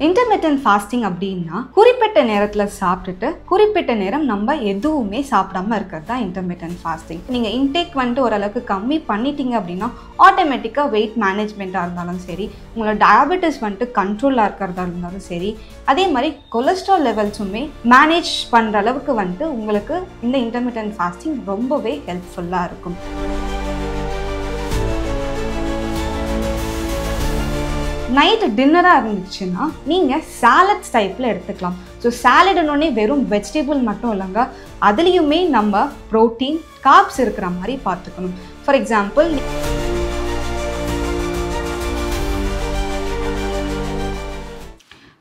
Intermittent fasting அப்படின்னா குறிப்பிட்ட நேரத்துல சாப்பிட்டுட்டு குறிப்பிட்ட நேரம் நம்ம எதுவுமே சாப்பிடாம இருக்கிறது தான் intermittent fasting. நீங்க இன்டேக் வந்துட்டு ஓரளவுக்கு கம்மி பண்ணிட்டீங்க அப்படின்னா ஆட்டோமேட்டிக்காக வெயிட் மேனேஜ்மெண்ட்டாக இருந்தாலும் சரி, உங்களோட டயபெட்டிஸ் வந்துட்டு கண்ட்ரோலாக இருக்கிறதா இருந்தாலும் சரி, அதே மாதிரி கொலஸ்ட்ரால் லெவல்ஸுமே மேனேஜ் பண்ணுற அளவுக்கு வந்துட்டு உங்களுக்கு இந்த intermittent fasting ரொம்பவே ஹெல்ப்ஃபுல்லாக இருக்கும். நைட்டு டின்னராக இருந்துச்சுன்னா நீங்கள் சாலட்ஸ் டைப்பில் எடுத்துக்கலாம். ஸோ சாலடுன்னொன்னே வெறும் வெஜிடபிள் மட்டும் இல்லைங்க, அதுலேயுமே நம்ம ப்ரோட்டீன் கார்ப்ஸ் இருக்கிற மாதிரி பார்த்துக்கணும். ஃபார் எக்ஸாம்பிள்,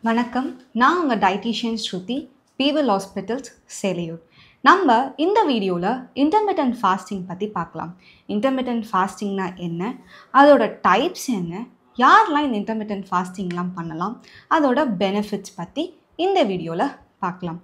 வணக்கம், நான் உங்கள் டயட்டீஷியன் ஸ்ருதி, பீவல் ஹாஸ்பிட்டல்ஸ், சேலையூர். நம்ம இந்த வீடியோவில் இன்டர்மிட்டன்ட் ஃபாஸ்டிங் பற்றி பார்க்கலாம். இன்டர்மிட்டன்ட் ஃபாஸ்டிங்னா என்ன, அதோட டைப்ஸ் என்ன, யாரெல்லாம் இந்த இன்டர்மிட்டன்ட் ஃபாஸ்டிங்லாம் பண்ணலாம், அதோட பெனிஃபிட்ஸ் பற்றி இந்த வீடியோவில் பார்க்கலாம்.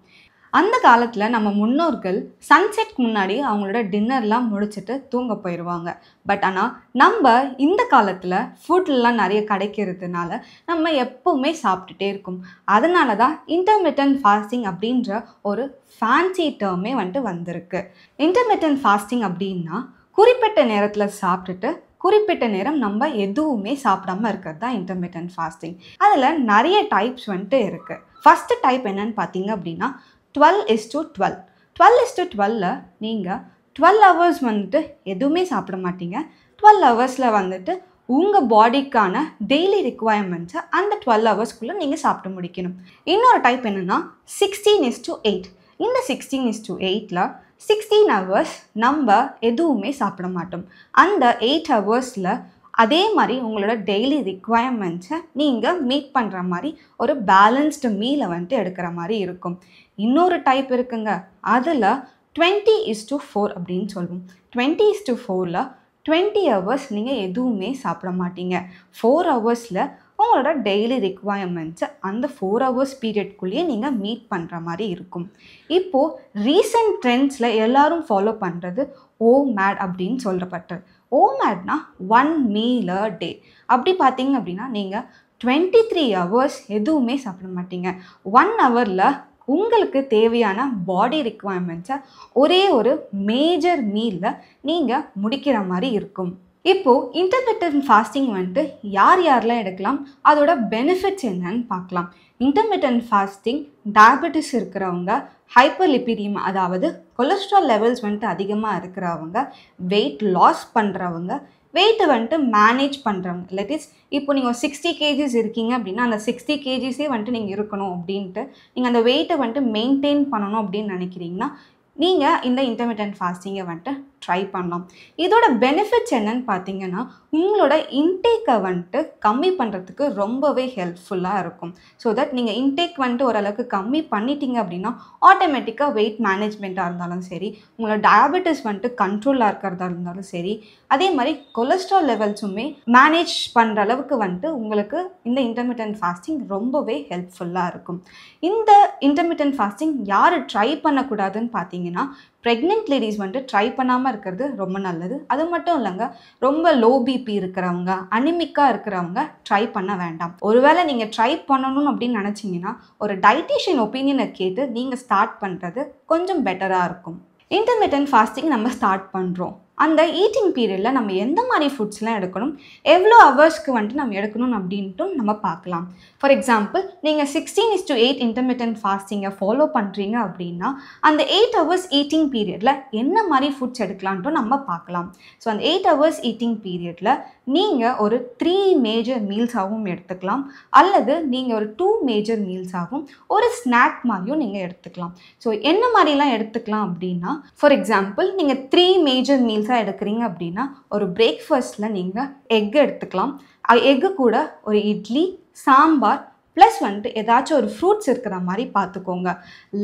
அந்த காலத்தில் நம்ம முன்னோர்கள் சன்செட்க்கு முன்னாடி அவங்களோட டின்னர்லாம் முடிச்சுட்டு தூங்க போயிடுவாங்க. பட் ஆனால் நம்ம இந்த காலத்தில் ஃபுட்லாம் நிறைய கிடைக்கிறதுனால நம்ம எப்போவுமே சாப்பிட்டுட்டே இருக்கோம். அதனால தான் இன்டர்மிட்டன்ட் ஃபாஸ்டிங் அப்படின்ற ஒரு ஃபேன்சி டேர்மே வந்துட்டு வந்திருக்கு. இன்டர்மிட்டன்ட் ஃபாஸ்டிங் அப்படின்னா குறிப்பிட்ட நேரத்தில் சாப்பிட்டுட்டு குறிப்பிட்ட நேரம் நம்ம எதுவுமே சாப்பிடாம இருக்கிறது தான் இன்டர்மிட்டன்ட் ஃபாஸ்டிங். அதில் நிறைய டைப்ஸ் வந்துட்டு இருக்குது. ஃபஸ்ட்டு டைப் என்னன்னு பார்த்தீங்க அப்படின்னா 12:12. 12:12 நீங்கள் 12 ஹவர்ஸ் வந்துட்டு எதுவுமே சாப்பிட மாட்டீங்க. 12 ஹவர்ஸில் வந்துட்டு உங்கள் பாடிக்கான டெய்லி ரிக்குவயர்மெண்ட்ஸை அந்த 12 ஹவர்ஸ்க்குள்ளே நீங்கள் சாப்பிட்டு முடிக்கணும். இன்னொரு டைப் என்னென்னா 16:8. இந்த 16:8ல் 16 ஹவர்ஸ் நம்ம எதுவுமே சாப்பிட மாட்டோம். அந்த 8 ஹவர்ஸில் அதே மாதிரி உங்களோட டெய்லி ரிக்குவயர்மெண்ட்ஸை நீங்கள் மீட் பண்ணுற மாதிரி ஒரு பேலன்ஸ்டு மீலை வந்துட்டு எடுக்கிற மாதிரி இருக்கும். இன்னொரு டைப் இருக்குங்க, அதில் 20:4 அப்படின்னு சொல்லுவோம். 20:4ல் 20 ஹவர்ஸ் நீங்கள் எதுவுமே சாப்பிட மாட்டீங்க. 4 ஹவர்ஸில் உங்களோட டெய்லி ரிக்குவயர்மெண்ட்ஸை அந்த 4 ஹவர்ஸ் பீரியட்குள்ளேயே நீங்கள் மீட் பண்ணுற மாதிரி இருக்கும். இப்போது ரீசன்ட் ட்ரெண்ட்ஸில் எல்லோரும் ஃபாலோ பண்ணுறது ஓமேட் அப்படின்னு சொல்லப்பட்டது. ஓமேட்னா 1 மீல் அ டே. அப்படி பார்த்தீங்க அப்படின்னா நீங்கள் 23 ஹவர்ஸ் எதுவுமே சாப்பிட மாட்டீங்க. 1 ஹவரில் உங்களுக்கு தேவையான பாடி ரிக்குவயர்மெண்ட்ஸை ஒரே ஒரு மேஜர் மீலில் நீங்கள் முடிக்கிற மாதிரி இருக்கும். இப்போது இன்டர்மிட்டன்ட் ஃபாஸ்டிங் வந்துட்டு யாரெல்லாம் எடுக்கலாம், அதோட பெனிஃபிட்ஸ் என்னன்னு பார்க்கலாம். இன்டர்மிட்டன்ட் ஃபாஸ்டிங் டயபெட்டிஸ் இருக்கிறவங்க, ஹைப்பர்லிபிடியம் அதாவது கொலஸ்ட்ரால் லெவல்ஸ் வந்துட்டு அதிகமாக இருக்கிறவங்க, வெயிட் லாஸ் பண்ணுறவங்க, வெயிட்டை வந்துட்டு மேனேஜ் பண்ணுறவங்க. இல்லாட்டிஸ் இப்போ நீங்கள் 60 kgs இருக்கீங்க அப்படின்னா அந்த 60 kgsே வந்துட்டு நீங்கள் இருக்கணும் அப்படின்ட்டு நீங்கள் அந்த வெயிட்டை வந்துட்டு மெயின்டைன் பண்ணணும் அப்படின்னு நினைக்கிறீங்கன்னா நீங்கள் இந்த இன்டர்மிட்டன்ட் ஃபாஸ்டிங்கை வந்துட்டு ட்ரை பண்ணலாம். இதோட பெனிஃபிட்ஸ் என்னன்னு பார்த்தீங்கன்னா உங்களோட இன்டேக்கை வந்துட்டு கம்மி பண்ணுறதுக்கு ரொம்பவே ஹெல்ப்ஃபுல்லாக இருக்கும். ஸோ தட் நீங்கள் இன்டேக் வந்துட்டு ஓரளவுக்கு கம்மி பண்ணிட்டீங்க அப்படின்னா ஆட்டோமேட்டிக்காக வெயிட் மேனேஜ்மெண்ட்டாக இருந்தாலும் சரி, உங்களோட டயபெட்டிஸ் வந்துட்டு கண்ட்ரோலாக இருக்கிறதா இருந்தாலும் சரி, அதே மாதிரி கொலஸ்ட்ரால் லெவல்ஸுமே மேனேஜ் பண்ணுற அளவுக்கு வந்துட்டு உங்களுக்கு இந்த இன்டர்மிட்டன்ட் ஃபாஸ்டிங் ரொம்பவே ஹெல்ப்ஃபுல்லாக இருக்கும். இந்த இன்டர்மிட்டன்ட் ஃபாஸ்டிங் யார் ட்ரை பண்ணக்கூடாதுன்னு பார்த்தீங்கன்னா ப்ரெக்னென்ட் லேடிஸ் வந்துட்டு ட்ரை பண்ணாமல் இருக்கிறது ரொம்ப நல்லது. அது மட்டும் இல்லைங்க, ரொம்ப லோ பிபி இருக்கிறவங்க, அனிமிக்காக இருக்கிறவங்க ட்ரை பண்ண வேண்டாம். ஒருவேளை நீங்கள் ட்ரை பண்ணணும் அப்படின்னு நினச்சிங்கன்னா ஒரு டயட்டீஷியன் ஒப்பீனியனை கேட்டு நீங்கள் ஸ்டார்ட் பண்ணுறது கொஞ்சம் பெட்டராக இருக்கும். இன்டர்மிட்டன்ட் ஃபாஸ்டிங் நம்ம ஸ்டார்ட் பண்ணுறோம். அந்த ஈட்டிங் பீரியடில் நம்ம எந்த மாதிரி ஃபுட்ஸ்லாம் எடுக்கணும், எவ்வளோ ஹவர்ஸ்க்கு வந்துட்டு நம்ம எடுக்கணும் அப்படின்ட்டும் நம்ம பார்க்கலாம். ஃபார் எக்ஸாம்பிள், நீங்கள் 16:8 இன்டர்மிட்டன்ட் ஃபாஸ்டிங்கை ஃபாலோ பண்ணுறீங்க அப்படின்னா அந்த 8 ஹவர்ஸ் ஈட்டிங் பீரியடில் என்ன மாதிரி ஃபுட்ஸ் எடுக்கலான்ட்டும் நம்ம பார்க்கலாம். ஸோ அந்த 8 ஹவர்ஸ் ஈட்டிங் பீரியடில் நீங்கள் ஒரு 3 மேஜர் மீல்ஸாகவும் எடுத்துக்கலாம், அல்லது நீங்கள் ஒரு 2 மேஜர் மீல்ஸாகவும் ஒரு ஸ்நாக் மாதிரியும் நீங்கள் எடுத்துக்கலாம். ஸோ என்ன மாதிரிலாம் எடுத்துக்கலாம் அப்படின்னா, ஃபார் எக்ஸாம்பிள் நீங்கள் 3 மேஜர் மீல்ஸ் எடுக்கிறீங்க அப்படின்னா ஒரு பிரேக்ஃபாஸ்ட்டில் நீங்கள் எக் எடுத்துக்கலாம். எக்கு கூட ஒரு இட்லி, சாம்பார் ப்ளஸ் வந்துட்டு ஏதாச்சும் ஒரு ஃப்ரூட்ஸ் இருக்கிற மாதிரி பார்த்துக்கோங்க.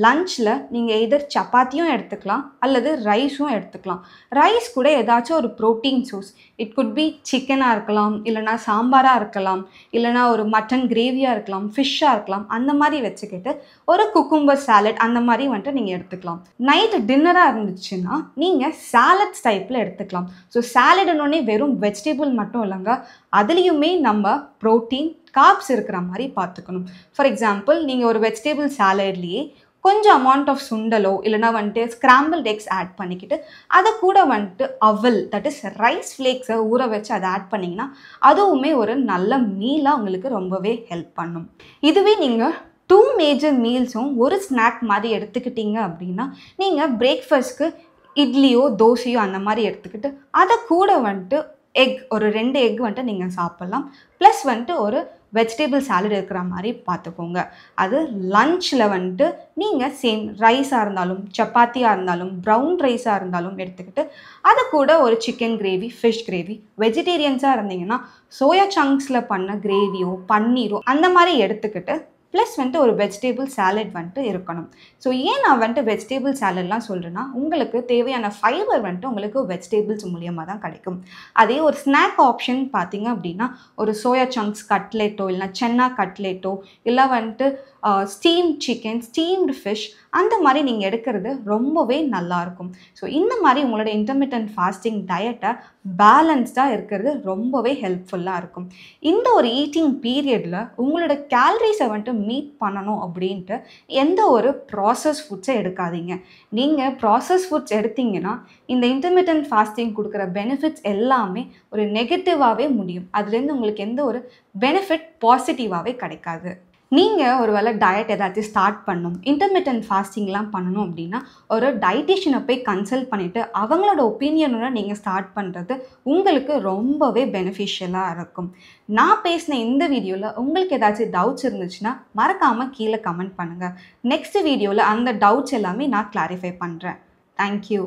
லஞ்சில் நீங்கள் எதர் சப்பாத்தியும் எடுத்துக்கலாம் அல்லது ரைஸும் எடுத்துக்கலாம். ரைஸ் கூட ஏதாச்சும் ஒரு protein source, it could be சிக்கனாக இருக்கலாம், இல்லைனா சாம்பாராக இருக்கலாம், இல்லைனா ஒரு மட்டன் கிரேவியாக இருக்கலாம், ஃபிஷ்ஷாக இருக்கலாம். அந்த மாதிரி வச்சுக்கிட்டு ஒரு குக்கும்பர் சாலட் அந்த மாதிரி வந்துட்டு நீங்கள் எடுத்துக்கலாம். நைட்டு டின்னராக இருந்துச்சுன்னா நீங்கள் சாலட்ஸ் டைப்பில் எடுத்துக்கலாம். ஸோ சாலடுன்னொன்னே வெறும் வெஜிடபிள் மட்டும் இல்லைங்க, அதுலேயுமே நம்ம ப்ரோட்டீன் கார்ப்ஸ் இருக்கிற மாதிரி பார்த்துக்கணும். ஃபார் எக்ஸாம்பிள் நீங்கள் ஒரு வெஜிடபிள் சாலட்லேயே கொஞ்சம் அமௌண்ட் ஆஃப் சுண்டலோ இல்லைனா வந்துட்டு ஸ்க்ராம்பிள்ட் எக்ஸ் ஆட் பண்ணிக்கிட்டு அதை கூட வந்துட்டு அவல், தட் இஸ் ரைஸ் ஃப்ளேக்ஸை ஊற வச்சு அதை ஆட் பண்ணிங்கன்னா அதுவுமே ஒரு நல்ல மீலாக உங்களுக்கு ரொம்பவே ஹெல்ப் பண்ணும். இதுவே நீங்கள் 2 மேஜர் மீல்ஸும் ஒரு ஸ்நாக் மாதிரி எடுத்துக்கிட்டீங்க அப்படின்னா நீங்கள் பிரேக்ஃபாஸ்ட்க்கு இட்லியோ தோசையோ அந்த மாதிரி எடுத்துக்கிட்டு அதை கூட வந்துட்டு ஒரு 2 எக் வந்துட்டு நீங்கள் சாப்பிட்லாம். ப்ளஸ் வந்துட்டு ஒரு வெஜிடபிள் சாலட் இருக்கிற மாதிரி பார்த்துக்கோங்க. அது லஞ்சில் வந்துட்டு நீங்கள் சேம் ரைஸாக இருந்தாலும் சப்பாத்தியாக இருந்தாலும் ப்ரௌன் ரைஸாக இருந்தாலும் எடுத்துக்கிட்டு அதை கூட ஒரு சிக்கன் கிரேவி, ஃபிஷ் கிரேவி, வெஜிடேரியன்ஸாக இருந்தீங்கன்னா சோயா சங்க்ஸில் பண்ண கிரேவியோ பன்னீரோ அந்த மாதிரி எடுத்துக்கிட்டு ப்ளஸ் வந்துட்டு ஒரு வெஜிடபிள் சாலட் வந்துட்டு இருக்கணும். ஸோ ஏன் நான் வந்துட்டு வெஜிடபிள் சாலட்லாம் சொல்கிறேன்னா உங்களுக்கு தேவையான ஃபைபர் வந்துட்டு உங்களுக்கு வெஜிடபிள்ஸ் மூலியமாக தான் கிடைக்கும். அதே ஒரு ஸ்நாக் ஆப்ஷன் பார்த்தீங்க அப்படின்னா ஒரு சோயா சங்க்ஸ் கட்லெட்டோ இல்லைனா சென்னா கட்லெட்டோ இல்லை வந்துட்டு ஸ்டீம்ட் சிக்கன், ஸ்டீம்டு ஃபிஷ் அந்த மாதிரி நீங்கள் எடுக்கிறது ரொம்பவே நல்லாயிருக்கும். ஸோ இந்த மாதிரி உங்களோட இன்டர்மிட்டன்ட் ஃபாஸ்டிங் டயட்டை பேலன்ஸ்டாக இருக்கிறது ரொம்பவே ஹெல்ப்ஃபுல்லாக இருக்கும். இந்த ஒரு ஈட்டிங் பீரியடில் உங்களோட கேலரிஸை வந்துட்டு மீட் பண்ணணும் அப்படின்ட்டு எந்த ஒரு ப்ராசஸ் ஃபுட்ஸை எடுக்காதீங்க. நீங்கள் ப்ராசஸ் ஃபுட்ஸ் எடுத்தீங்கன்னா இந்த இன்டர்மிட்டன்ட் ஃபாஸ்டிங் கொடுக்குற பெனிஃபிட்ஸ் எல்லாமே ஒரு நெகட்டிவாகவே முடியும். அதுலேருந்து உங்களுக்கு எந்த ஒரு பெனிஃபிட் பாசிட்டிவாகவே கிடைக்காது. நீங்கள் ஒரு வேளை டயட் ஏதாச்சும் ஸ்டார்ட் பண்ணணும், இன்டர்மிட்டன்ட் ஃபாஸ்டிங்லாம் பண்ணணும் அப்படின்னா ஒரு டயட்டிஷியனை போய் கன்சல்ட் பண்ணிவிட்டு அவங்களோட ஒப்பீனியனோட நீங்கள் ஸ்டார்ட் பண்ணுறது உங்களுக்கு ரொம்பவே பெனிஃபிஷியலாக இருக்கும். நான் பேசின இந்த வீடியோவில் உங்களுக்கு ஏதாச்சும் டவுட்ஸ் இருந்துச்சுன்னா மறக்காமல் கீழே கமெண்ட் பண்ணுங்கள். நெக்ஸ்ட் வீடியோவில் அந்த டவுட்ஸ் எல்லாமே நான் கிளாரிஃபை பண்ணுறேன். தேங்க்யூ.